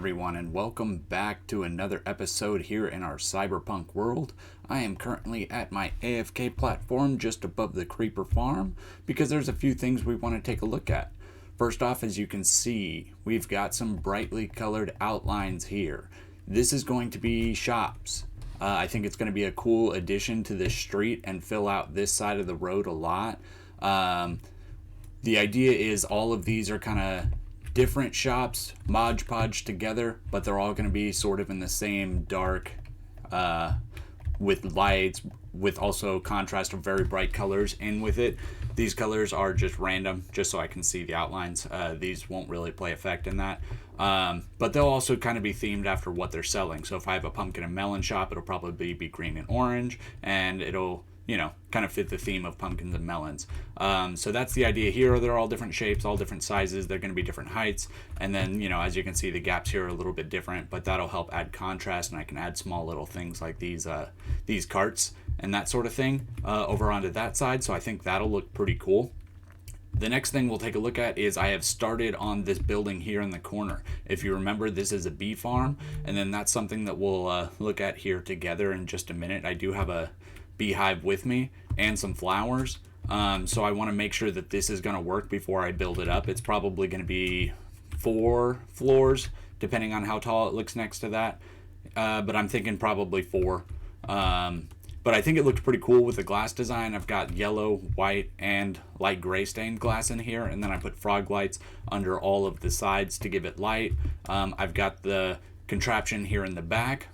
Everyone, and welcome back to another episode here in our cyberpunk world. I am currently at my AFK platform just above the creeper farm because there's a few things we want to take a look at. First off, as you can see, we've got some brightly colored outlines here. This is going to be shops. I think it's going to be a cool addition to this street and fill out this side of the road a lot. The idea is all of these are kind of different shops, Mod Podge together, but they're all going to be sort of in the same dark, with lights, with also contrast of very bright colors in with it. These colors are just random, just so I can see the outlines. These won't really play effect in that. But they'll also kind of be themed after what they're selling. So if I have a pumpkin and melon shop, it'll probably be green and orange, and it'll, kind of fit the theme of pumpkins and melons. So that's the idea here. They're all different shapes, all different sizes. They're going to be different heights. And then, as you can see, the gaps here are a little bit different, but that'll help add contrast, and I can add small little things like these carts and that sort of thing over onto that side. So I think that'll look pretty cool. The next thing we'll take a look at is I have started on this building here in the corner. If you remember, this is a bee farm, and then that's something that we'll look at here together in just a minute. I do have a beehive with me and some flowers, so I want to make sure that this is going to work before I build it up. It's probably going to be 4 floors depending on how tall it looks next to that, but I'm thinking probably 4. But I think it looked pretty cool with the glass design. I've got yellow, white, and light gray stained glass in here, and then I put frog lights under all of the sides to give it light. I've got the contraption here in the back.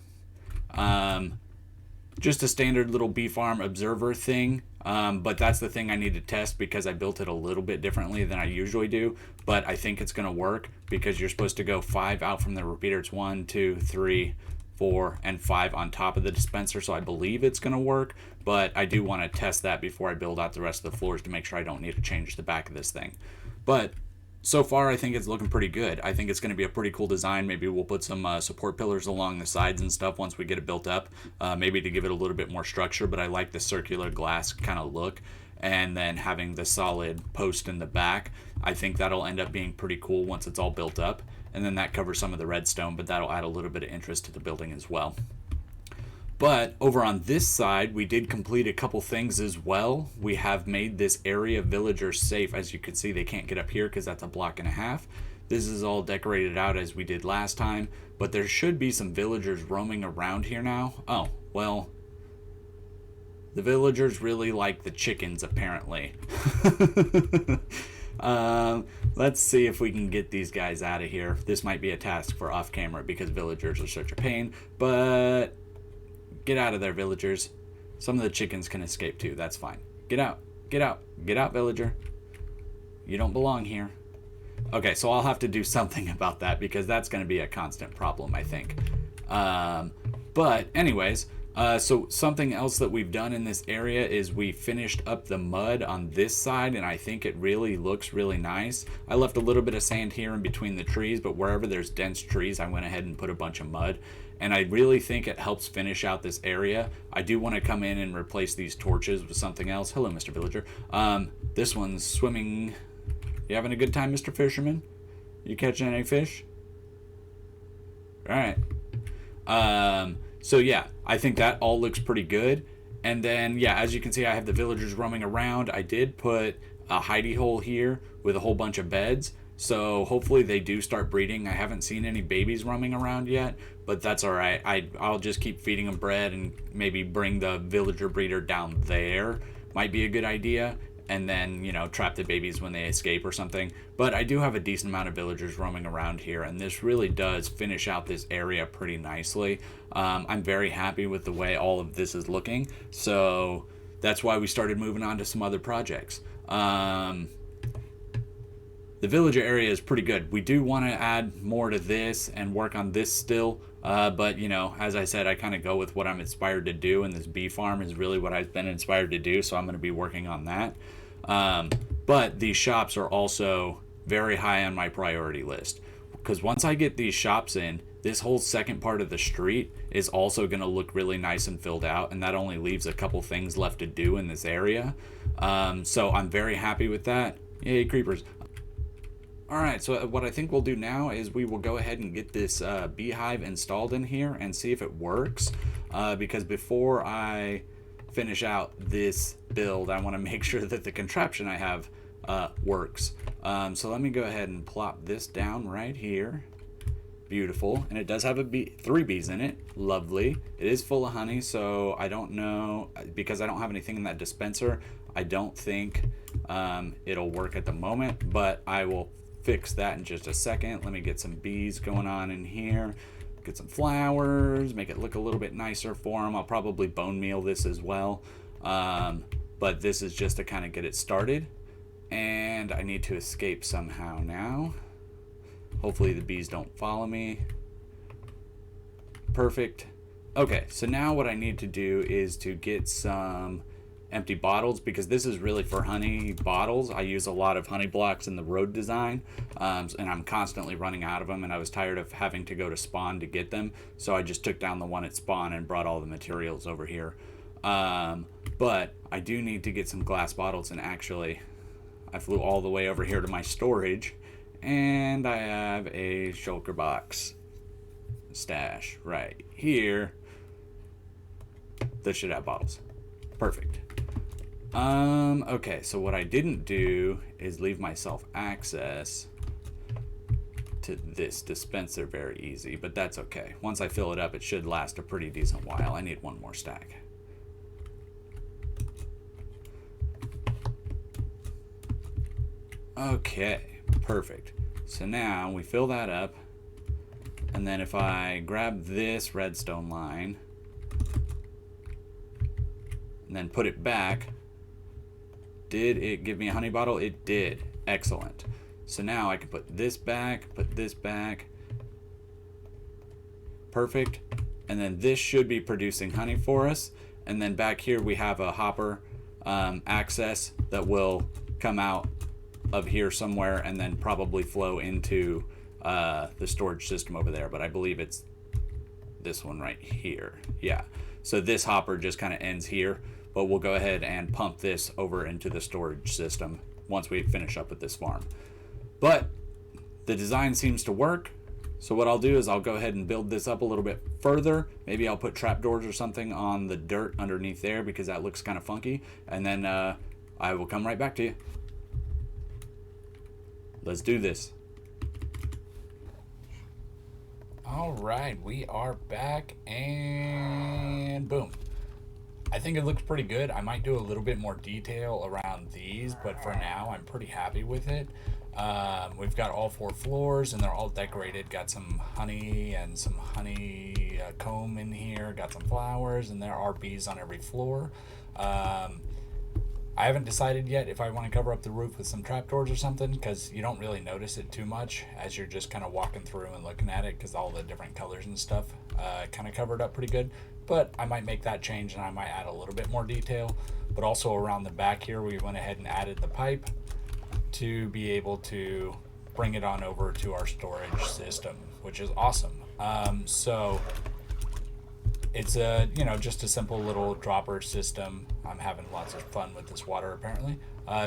Just a standard little bee farm observer thing, but that's the thing I need to test because I built it a little bit differently than I usually do. But I think it's going to work because you're supposed to go 5 out from the repeater. It's 1, 2, 3, 4, and 5 on top of the dispenser, so I believe it's going to work, but I do want to test that before I build out the rest of the floors to make sure I don't need to change the back of this thing. But so far, I think it's looking pretty good. I think it's going to be a pretty cool design. Maybe we'll put some support pillars along the sides and stuff once we get it built up, maybe to give it a little bit more structure, but I like the circular glass kind of look, and then having the solid post in the back. I think that'll end up being pretty cool once it's all built up, and then that covers some of the redstone, but that'll add a little bit of interest to the building as well. But over on this side, we did complete a couple things as well. We have made this area villagers safe. As you can see, they can't get up here because that's a block and a half. This is all decorated out as we did last time, but there should be some villagers roaming around here now. Oh, well, the villagers really like the chickens, apparently. Let's see if we can get these guys out of here. This might be a task for off camera because villagers are such a pain, but get out of there, villagers. Some of the chickens can escape too. That's fine. Get out. Get out. Get out, villager. You don't belong here. Okay, so I'll have to do something about that because that's going to be a constant problem, I think. But anyways, so something else that we've done in this area is we finished up the mud on this side, and I think it really looks really nice. I left a little bit of sand here in between the trees, but wherever there's dense trees, I went ahead and put a bunch of mud. And I really think it helps finish out this area. I do want to come in and replace these torches with something else. Hello, Mr. Villager. This one's swimming. You having a good time, Mr. Fisherman? You catching any fish? All right. So yeah, I think that all looks pretty good. And then, yeah, as you can see, I have the villagers roaming around. I did put a hidey hole here with a whole bunch of beds. So hopefully they do start breeding. I haven't seen any babies roaming around yet, but that's all right. I'll just keep feeding them bread and maybe bring the villager breeder down there. Might be a good idea. And then, trap the babies when they escape or something. But I do have a decent amount of villagers roaming around here, and this really does finish out this area pretty nicely. I'm very happy with the way all of this is looking. So that's why we started moving on to some other projects. The villager area is pretty good. We do want to add more to this and work on this still. But, as I said, I kind of go with what I'm inspired to do, and this bee farm is really what I've been inspired to do, so I'm going to be working on that. But these shops are also very high on my priority list, because once I get these shops in, this whole second part of the street is also going to look really nice and filled out, and that only leaves a couple things left to do in this area. So I'm very happy with that. Yay, creepers. All right, so what I think we'll do now is we will go ahead and get this beehive installed in here and see if it works. Because before I finish out this build, I want to make sure that the contraption I have works. So let me go ahead and plop this down right here. Beautiful. And it does have three bees in it. Lovely. It is full of honey, so I don't know, because I don't have anything in that dispenser, I don't think it'll work at the moment, but I will fix that in just a second. Let me get some bees going on in here. Get some flowers, make it look a little bit nicer for them. I'll probably bone meal this as well. But this is just to kind of get it started. And I need to escape somehow now. Hopefully the bees don't follow me. Perfect. Okay, so now what I need to do is to get some empty bottles, because this is really for honey bottles. I use a lot of honey blocks in the road design, and I'm constantly running out of them, and I was tired of having to go to spawn to get them, so I just took down the one at spawn and brought all the materials over here. But I do need to get some glass bottles, and actually I flew all the way over here to my storage, and I have a shulker box stash right here that should have bottles. Perfect. Okay, so what I didn't do is leave myself access to this dispenser very easy, but that's okay. Once I fill it up, it should last a pretty decent while. I need one more stack. Okay, perfect. So now we fill that up, and then if I grab this redstone line and then put it back, did it give me a honey bottle? It did. Excellent. So now I can put this back, perfect, and then this should be producing honey for us. And then back here we have a hopper access that will come out of here somewhere and then probably flow into the storage system over there, but I believe it's this one right here. Yeah, so this hopper just kind of ends here, but we'll go ahead and pump this over into the storage system once we finish up with this farm. But the design seems to work, so what I'll do is I'll go ahead and build this up a little bit further. Maybe I'll put trapdoors or something on the dirt underneath there because that looks kind of funky, and then I will come right back to you. Let's do this. All right, we are back, and boom. I think it looks pretty good. I might do a little bit more detail around these, but for now, I'm pretty happy with it. We've got all 4 floors, and they're all decorated. Got some honey and some honey comb in here. Got some flowers, and there are bees on every floor. I haven't decided yet if I want to cover up the roof with some trapdoors or something, because you don't really notice it too much as you're just kind of walking through and looking at it, because all the different colors and stuff kind of covered up pretty good. But I might make that change, and I might add a little bit more detail. But also around the back here, we went ahead and added the pipe to be able to bring it on over to our storage system, which is awesome. So it's just a simple little dropper system. I'm having lots of fun with this water apparently.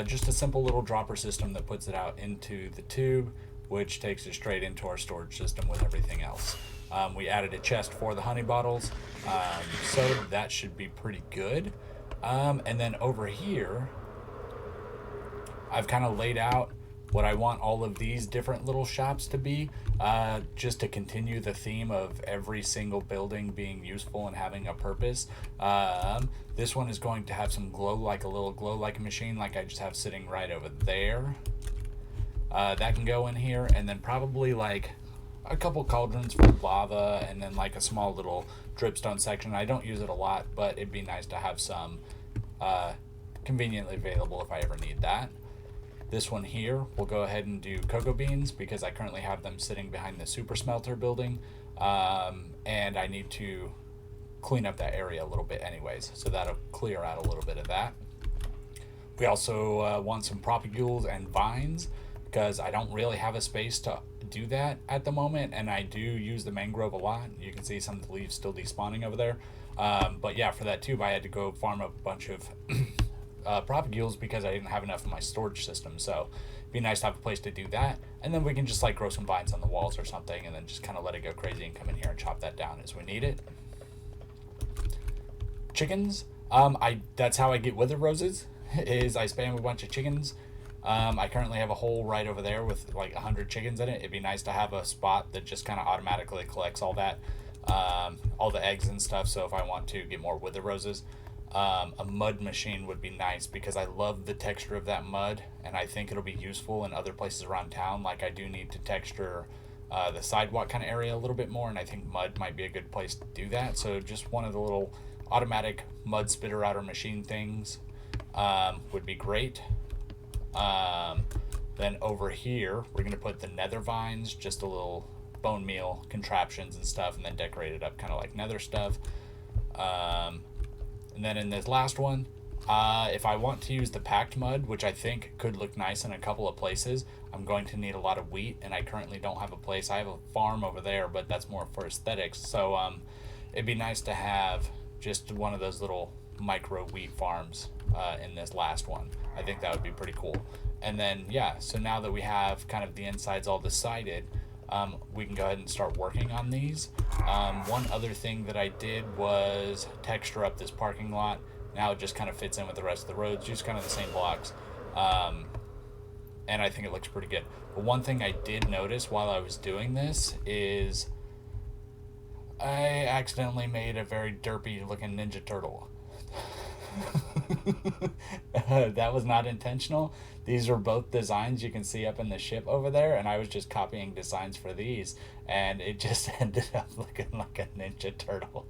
Just a simple little dropper system that puts it out into the tube, which takes it straight into our storage system with everything else. We added a chest for the honey bottles, so that should be pretty good. And then over here, I've kind of laid out what I want all of these different little shops to be, just to continue the theme of every single building being useful and having a purpose. This one is going to have some glow, like a little glow like machine like I just have sitting right over there. That can go in here, and then probably like a couple cauldrons for lava, and then like a small little dripstone section. I don't use it a lot, but it'd be nice to have some conveniently available if I ever need that. This one here, we'll go ahead and do cocoa beans because I currently have them sitting behind the super smelter building, and I need to clean up that area a little bit anyways, so that'll clear out a little bit of that. We also want some propagules and vines because I don't really have a space to do that at the moment, and I do use the mangrove a lot. You can see some of the leaves still despawning over there, but yeah, for that tube I had to go farm a bunch of propagules because I didn't have enough in my storage system. So Be nice to have a place to do that. And then we can just like grow some vines on the walls or something, and then just kind of let it go crazy and come in here and chop that down as we need it. Chickens. That's how I get wither roses, is I spam a bunch of chickens. I currently have a hole right over there with like 100 chickens in it. It'd be nice to have a spot that just kind of automatically collects all that, all the eggs and stuff. So if I want to get more wither roses, a mud machine would be nice because I love the texture of that mud, and I think it'll be useful in other places around town. Like I do need to texture the sidewalk kind of area a little bit more, and I think mud might be a good place to do that. So just one of the little automatic mud spitter outer machine things would be great. Then over here we're going to put the nether vines, just a little bone meal contraptions and stuff, and then decorate it up kind of like nether stuff. And then in this last one, if I want to use the packed mud, which I think could look nice in a couple of places, I'm going to need a lot of wheat, and I currently don't have a place. I have a farm over there, but that's more for aesthetics. So it'd be nice to have just one of those little micro wheat farms in this last one. I think that would be pretty cool. And then, yeah, so now that we have kind of the insides all decided, we can go ahead and start working on these. One other thing that I did was texture up this parking lot. Now it just kind of fits in with the rest of the roads, just kind of the same blocks. And I think it looks pretty good. But one thing I did notice while I was doing this is I accidentally made a very derpy looking Ninja Turtle. That was not intentional. These are both designs you can see up in the ship over there, and I was just copying designs for these, and it just ended up looking like a Ninja Turtle.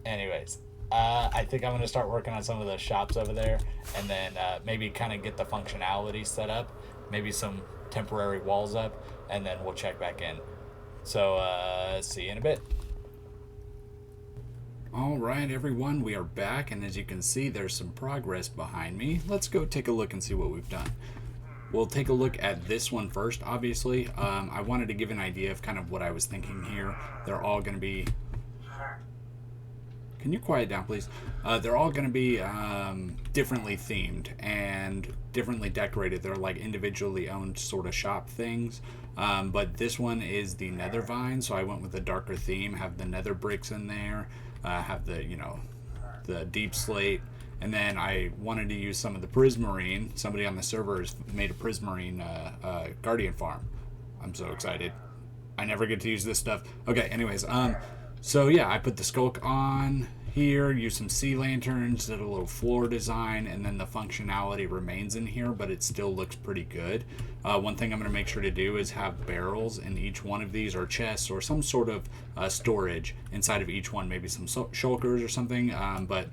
Anyways, I think I'm going to start working on some of those shops over there, and then maybe kind of get the functionality set up, maybe some temporary walls up, and then we'll check back in. So see you in a bit. All right, everyone, we are back, and as you can see, there's some progress behind me. Let's go take a look and see what we've done. We'll take a look at this one first, obviously. I wanted to give an idea of kind of what I was thinking here. They're all going to be... Can you quiet down, please? They're all going to be differently themed and differently decorated. They're like individually owned sort of shop things. But this one is the nether vine, so I went with a darker theme, have the nether bricks in there. Have the, the deep slate, and then I wanted to use some of the prismarine. Somebody on the server has made a prismarine guardian farm. I'm so excited. I never get to use this stuff. Okay, anyways, so yeah, I put the skulk on here, use some sea lanterns, did a little floor design, and then the functionality remains in here, but it still looks pretty good. One thing I'm going to make sure to do is have barrels in each one of these, or chests, or some sort of storage inside of each one, maybe some shulkers or something, but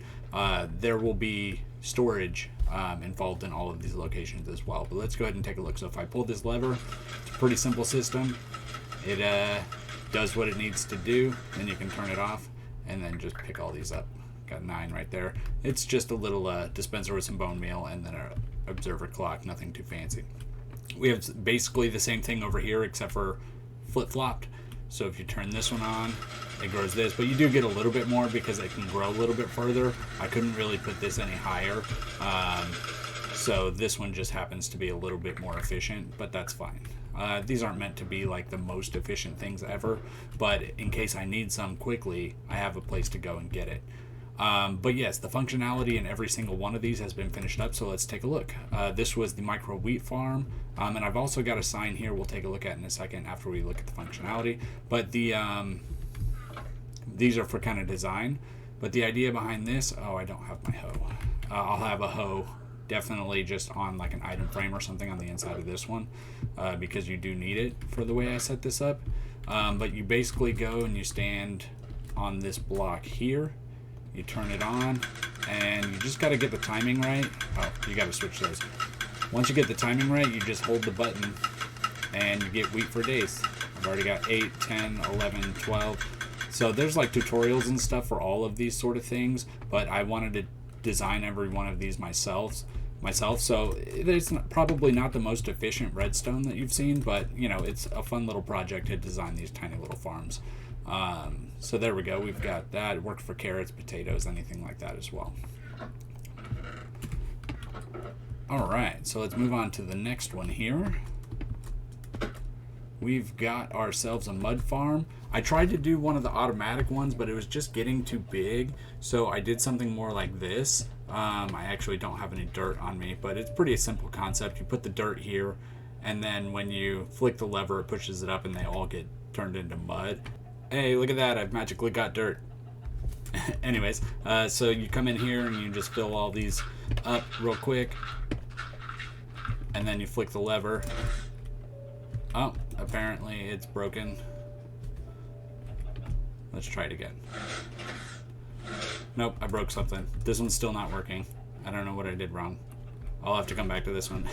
there will be storage involved in all of these locations as well. But let's go ahead and take a look. So if I pull this lever, it's a pretty simple system. It does what it needs to do, then you can turn it off and then just pick all these up. Got 9 right there. It's just a little dispenser with some bone meal and then an observer clock, nothing too fancy. We have basically the same thing over here except for flip-flopped. So if you turn this one on, it grows this, but you do get a little bit more because it can grow a little bit further. I couldn't really put this any higher. So this one just happens to be a little bit more efficient, but that's fine. These aren't meant to be like the most efficient things ever, but in case I need some quickly, I have a place to go and get it. But yes, the functionality in every single one of these has been finished up, so let's take a look. This was the micro wheat farm, and I've also got a sign here we'll take a look at in a second after we look at the functionality. But the these are for kind of design, but the idea behind this, oh, I don't have my hoe. I'll have a hoe definitely just on like an item frame or something on the inside of this one, because you do need it for the way I set this up. But you basically go and you stand on this block here, you turn it on, and you just got to get the timing right. Oh, you got to switch those. Once you get the timing right, you just hold the button and you get wheat for days. I've already got 8, 10, 11, 12. So there's like tutorials and stuff for all of these sort of things, but I wanted to design every one of these myself. So it's probably not the most efficient redstone that you've seen, but it's a fun little project to design these tiny little farms. So there we go. We've got that. It worked for carrots, potatoes, anything like that as well. Alright, so let's move on to the next one here. We've got ourselves a mud farm. I tried to do one of the automatic ones, but it was just getting too big, so I did something more like this. I actually don't have any dirt on me, but it's pretty simple concept. You put the dirt here, and then when you flick the lever, it pushes it up, and they all get turned into mud. Hey, look at that, I've magically got dirt. Anyways, so you come in here and you just fill all these up real quick, and then you flick the lever. Oh, apparently it's broken. Let's try it again. Nope, I broke something. This one's still not working. I don't know what I did wrong. I'll have to come back to this one.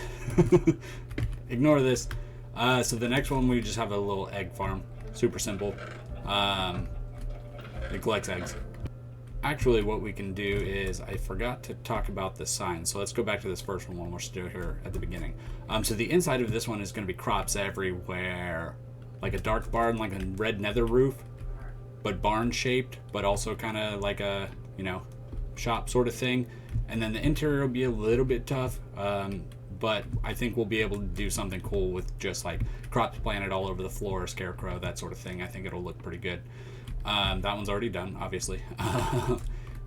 Ignore this. So the next one, we just have a little egg farm. Super simple. It collects eggs. Actually, what we can do is, I forgot to talk about the sign, so let's go back to this first one we're still here at the beginning. So the inside of this one is going to be crops everywhere, like a dark barn, like a red nether roof, but barn shaped, but also kind of like a, you know, shop sort of thing. And then the interior will be a little bit tough, but I think we'll be able to do something cool with just like crops planted all over the floor, scarecrow, that sort of thing. I think it'll look pretty good. That one's already done, obviously.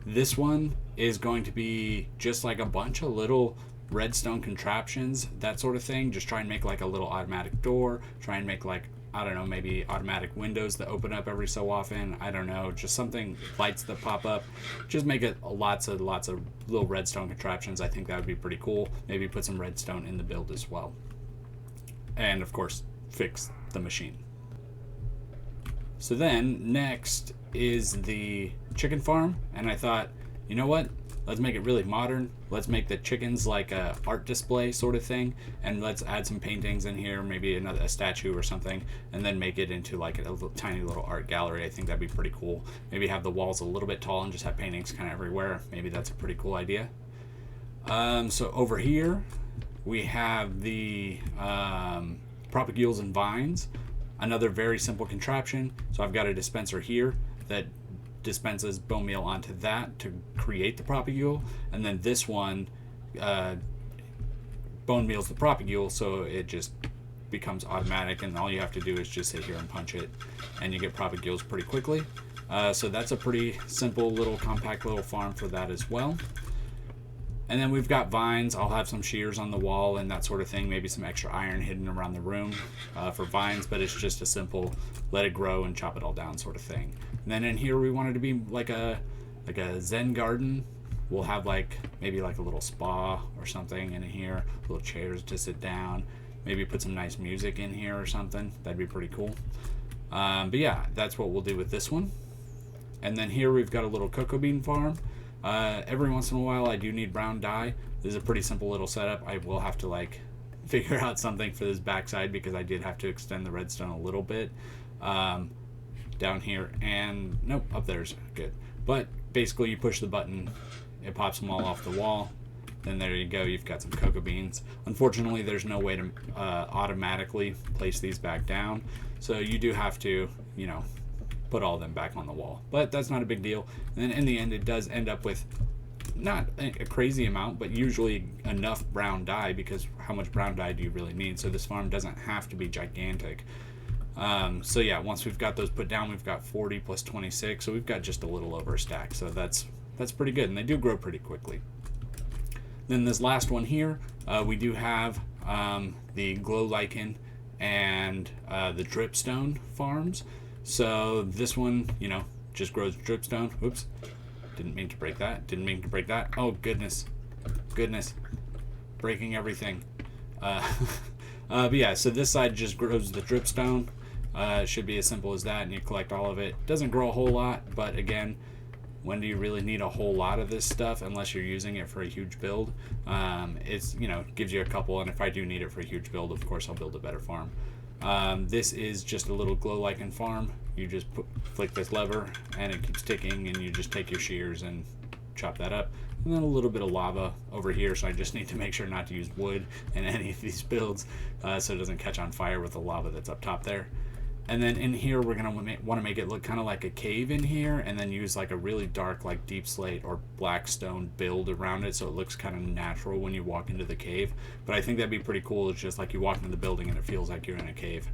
This one is going to be just like a bunch of little redstone contraptions, that sort of thing. Just try and make like a little automatic door. Try and make like, I don't know, maybe automatic windows that open up every so often. I don't know, just something, lights that pop up. Just make it lots of little redstone contraptions. I think that would be pretty cool. Maybe put some redstone in the build as well. And of course, fix the machine. So then next is the chicken farm, and I thought, you know what, let's make it really modern. Let's make the chickens like a art display sort of thing, and let's add some paintings in here, maybe a statue or something, and then make it into like a tiny little art gallery. I think that'd be pretty cool. Maybe have the walls a little bit tall and just have paintings kind of everywhere. Maybe that's a pretty cool idea. So over here we have the propagules and vines. Another very simple contraption. So I've got a dispenser here that dispenses bone meal onto that to create the propagule, and then this one bone meals the propagule, so it just becomes automatic, and all you have to do is just sit here and punch it, and you get propagules pretty quickly. So that's a pretty simple little compact little farm for that as well. And then we've got vines. I'll have some shears on the wall and that sort of thing. Maybe some extra iron hidden around the room for vines, but it's just a simple let it grow and chop it all down sort of thing. And then in here we want it to be like a Zen garden. We'll have like maybe like a little spa or something in here, little chairs to sit down. Maybe put some nice music in here or something. That'd be pretty cool. But yeah, that's what we'll do with this one. And then here we've got a little cocoa bean farm. Every once in a while I do need brown dye. This is a pretty simple little setup. I will have to like figure out something for this backside because I did have to extend the redstone a little bit down here, and nope, up there's good. But basically you push the button, it pops them all off the wall, then there you go, you've got some cocoa beans. Unfortunately there's no way to automatically place these back down, so you do have to, you know, put all of them back on the wall, but that's not a big deal. And then in the end it does end up with not a crazy amount, but usually enough brown dye, because how much brown dye do you really need? So this farm doesn't have to be gigantic. So yeah, once we've got those put down, we've got 40 plus 26, so we've got just a little over a stack, so that's pretty good, and they do grow pretty quickly. Then this last one here, we do have the glow lichen and the dripstone farms. So this one, you know, just grows dripstone. Oops, didn't mean to break that. Oh goodness, breaking everything. But yeah, so this side just grows the dripstone. It should be as simple as that, and you collect all of it. Doesn't grow a whole lot, but again, when do you really need a whole lot of this stuff unless you're using it for a huge build? It's, you know, gives you a couple, and if I do need it for a huge build, of course I'll build a better farm. This is just a little glow lichen farm. You just flick this lever and it keeps ticking, and you just take your shears and chop that up. And then a little bit of lava over here, so I just need to make sure not to use wood in any of these builds so it doesn't catch on fire with the lava that's up top there. And then in here, we're going to want to make it look kind of like a cave in here, and then use like a really dark, like deep slate or black stone build around it, so it looks kind of natural when you walk into the cave. But I think that'd be pretty cool. It's just like you walk into the building and it feels like you're in a cave.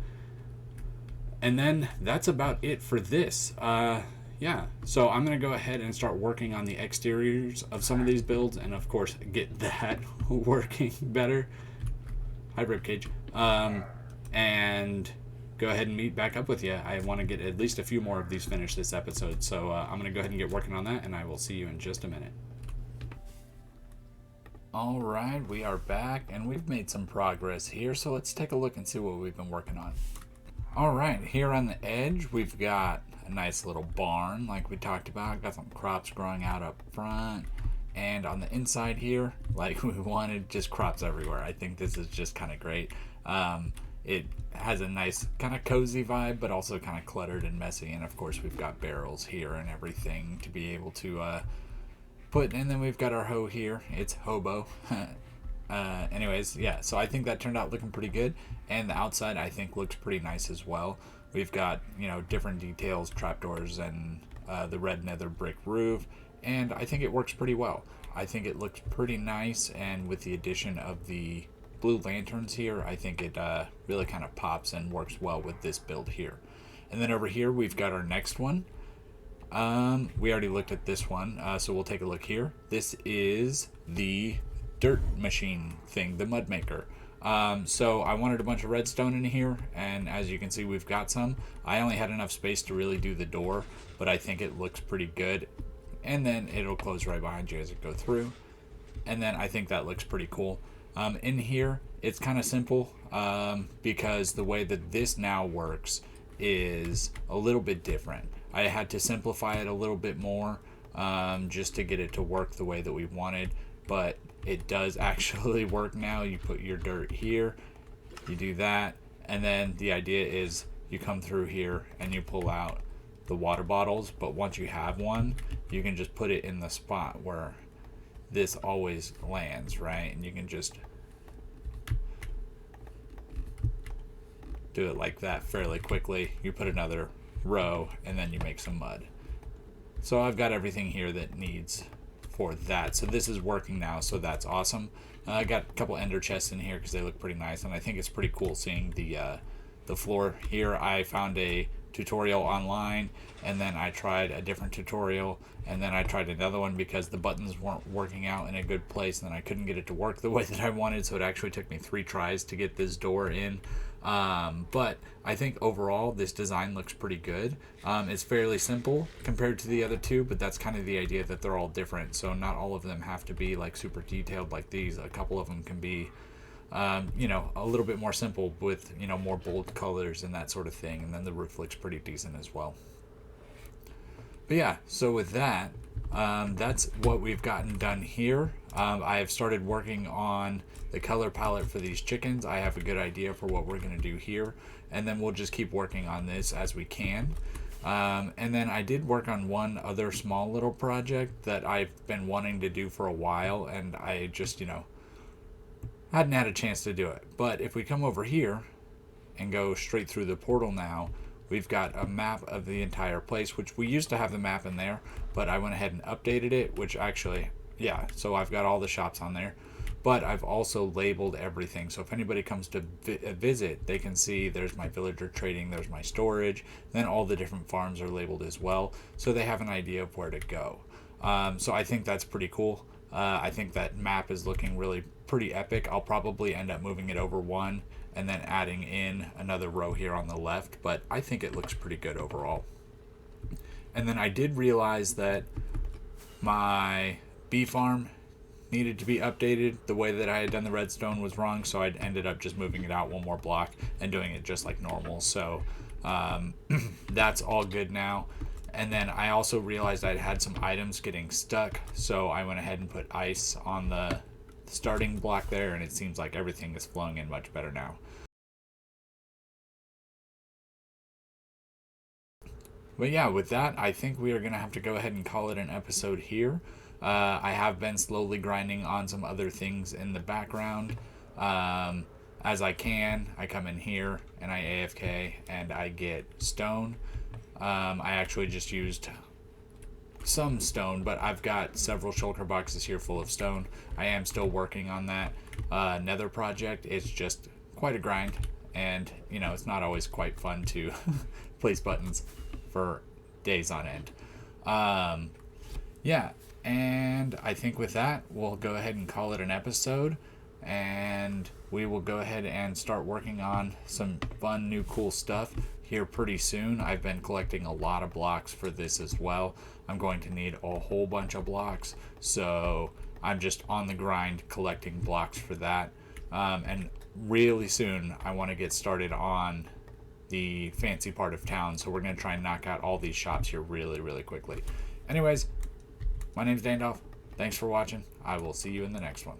And then that's about it for this. Yeah, so I'm going to go ahead and start working on the exteriors of some of these builds, and of course get that working better. Hi, Ribcage. And go ahead and meet back up with you. I want to get at least a few more of these finished this episode, so I'm going to go ahead and get working on that, and I will see you in just a minute. All right, we are back, and we've made some progress here, so let's take a look and see what we've been working on. All right, here on the edge, we've got a nice little barn like we talked about. Got some crops growing out up front. And on the inside here, like we wanted, just crops everywhere. I think this is just kind of great. It has a nice kind of cozy vibe, but also kind of cluttered and messy. And of course, we've got barrels here and everything to be able to put. And then we've got our hoe here. It's hobo. Anyways, yeah, so I think that turned out looking pretty good. And the outside, I think, looks pretty nice as well. We've got, different details, trapdoors, and the red nether brick roof. And I think it works pretty well. I think it looks pretty nice, and with the addition of the blue lanterns here, I think it really kind of pops and works well with this build here. And then over here, we've got our next one. We already looked at this one, so we'll take a look here. This is the dirt machine thing, the mud maker. So I wanted a bunch of redstone in here, and as you can see, we've got some. I only had enough space to really do the door, but I think it looks pretty good. And then it'll close right behind you as it go through. And then I think that looks pretty cool. In here, it's kind of simple because the way that this now works is a little bit different. I had to simplify it a little bit more just to get it to work the way that we wanted, but it does actually work now. You put your dirt here, you do that, and then the idea is you come through here and you pull out the water bottles, but once you have one, you can just put it in the spot where this always lands, right? And you can just do it like that fairly quickly. You put another row and then you make some mud. So I've got everything here that needs for that. So this is working now, so that's awesome. I got a couple ender chests in here because they look pretty nice, and I think it's pretty cool seeing the floor here. I found a tutorial online, and then I tried a different tutorial, and then I tried another one because the buttons weren't working out in a good place, and then I couldn't get it to work the way that I wanted, so it actually took me 3 tries to get this door in. But I think overall this design looks pretty good. It's fairly simple compared to the other two, but that's kind of the idea, that they're all different, so not all of them have to be like super detailed like these. A couple of them can be a little bit more simple with, more bold colors and that sort of thing. And then the roof looks pretty decent as well. But yeah, so with that, that's what we've gotten done here. I have started working on the color palette for these chickens. I have a good idea for what we're going to do here. And then we'll just keep working on this as we can. And then I did work on one other small little project that I've been wanting to do for a while. And I just, hadn't had a chance to do it. But if we come over here and go straight through the portal now, we've got a map of the entire place, which we used to have the map in there, but I went ahead and updated it, which actually, yeah, so I've got all the shops on there. But I've also labeled everything, so if anybody comes to visit, they can see there's my villager trading, there's my storage, then all the different farms are labeled as well, so they have an idea of where to go. So I think that's pretty cool. I think that map is looking really pretty epic. I'll probably end up moving it over one and then adding in another row here on the left, but I think it looks pretty good overall. And then I did realize that my bee farm needed to be updated. The way that I had done the redstone was wrong, so I ended up just moving it out one more block and doing it just like normal. So that's all good now. And then I also realized I had some items getting stuck, so I went ahead and put ice on the starting block there, and it seems like everything is flowing in much better now. But yeah, with that, I think we are going to have to go ahead and call it an episode here. I have been slowly grinding on some other things in the background. as I can, I come in here and I AFK and I get stone. I actually just used some stone, but I've got several shulker boxes here full of stone. I am still working on that nether project. It's just quite a grind, and you know, it's not always quite fun to place buttons for days on end. Yeah, and I think with that, we'll go ahead and call it an episode, and we will go ahead and start working on some fun, new, cool stuff here pretty soon. I've been collecting a lot of blocks for this as well. I'm going to need a whole bunch of blocks, so I'm just on the grind collecting blocks for that. And really soon, I want to get started on the fancy part of town, so we're going to try and knock out all these shops here really, really quickly. Anyways, my name's Dandolf. Thanks for watching. I will see you in the next one.